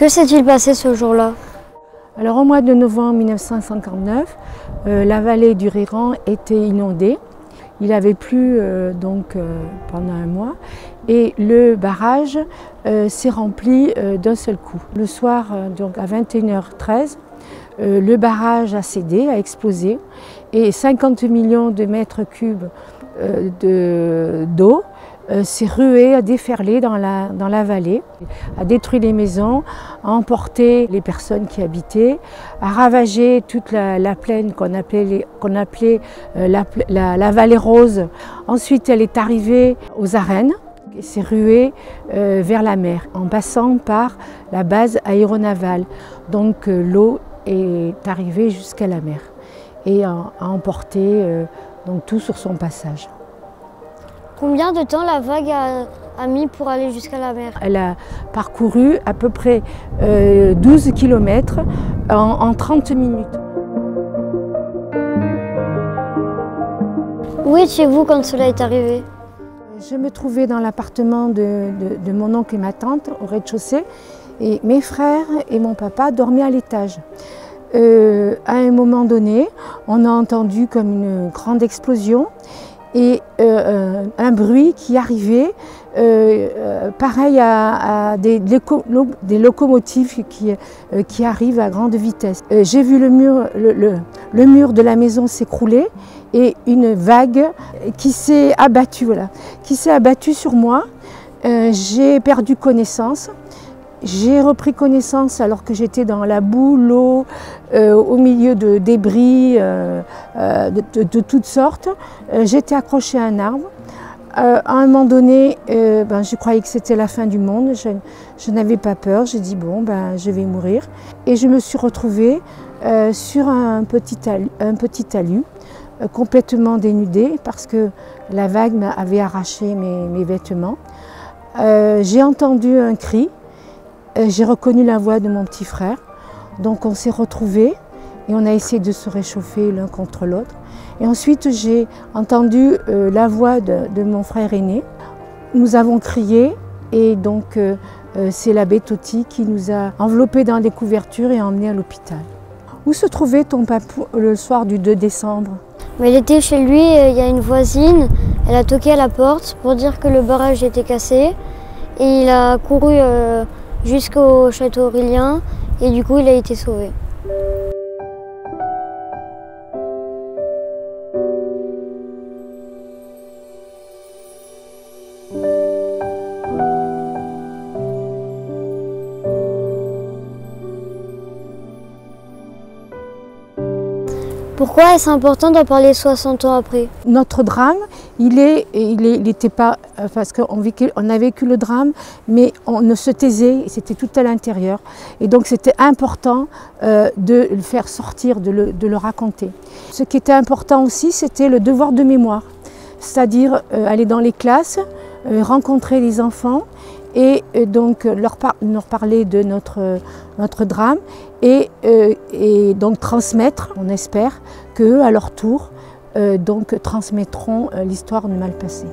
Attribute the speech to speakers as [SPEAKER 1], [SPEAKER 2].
[SPEAKER 1] Que s'est-il passé ce jour-là?
[SPEAKER 2] Alors au mois de novembre 1959, la vallée du Riran était inondée. Il avait plu pendant un mois et le barrage s'est rempli d'un seul coup. Le soir, donc à 21h13, le barrage a cédé, a explosé et 50 millions de mètres cubes d'eau s'est rué, a déferlé dans la vallée, a détruit les maisons, a emporté les personnes qui habitaient, a ravagé toute la plaine qu'on appelait la vallée rose. Ensuite, elle est arrivée aux arènes et s'est ruée vers la mer, en passant par la base aéronavale. Donc l'eau est arrivée jusqu'à la mer et a emporté tout sur son passage.
[SPEAKER 1] Combien de temps la vague a mis pour aller jusqu'à la mer?
[SPEAKER 2] Elle a parcouru à peu près 12 km en 30 minutes.
[SPEAKER 1] Où étiez-vous quand cela est arrivé?
[SPEAKER 2] Je me trouvais dans l'appartement de mon oncle et ma tante au rez-de-chaussée et mes frères et mon papa dormaient à l'étage. À un moment donné, on a entendu comme une grande explosion et un bruit qui arrivait, pareil à des locomotives qui arrivent à grande vitesse. J'ai vu le mur de la maison s'écrouler et une vague qui s'est abattue, sur moi. J'ai perdu connaissance. J'ai repris connaissance alors que j'étais dans la boue, l'eau, au milieu de débris de toutes sortes. J'étais accrochée à un arbre. À un moment donné, je croyais que c'était la fin du monde. Je n'avais pas peur. J'ai dit bon, je vais mourir. Et je me suis retrouvée sur un petit talus, complètement dénudée parce que la vague m'avait arraché mes vêtements. J'ai entendu un cri. J'ai reconnu la voix de mon petit frère, donc on s'est retrouvés et on a essayé de se réchauffer l'un contre l'autre. Et ensuite j'ai entendu la voix de mon frère aîné. Nous avons crié et donc c'est l'abbé Totti qui nous a enveloppés dans des couvertures et emmenés à l'hôpital. Où se trouvait ton papou le soir du 2 décembre?
[SPEAKER 1] Il était chez lui, il y a une voisine, elle a toqué à la porte pour dire que le barrage était cassé et il a couru jusqu'au château Aurélien et du coup il a été sauvé. Pourquoi est-ce important d'en parler 60 ans après?
[SPEAKER 2] Notre drame, il n'était pas, parce qu'on a vécu le drame, mais on ne se taisait, c'était tout à l'intérieur. Et donc c'était important de le faire sortir, de le raconter. Ce qui était important aussi, c'était le devoir de mémoire, c'est-à-dire aller dans les classes, rencontrer les enfants et donc leur parler de notre drame et donc transmettre, on espère, qu'eux, à leur tour, transmettront l'histoire du mal passé.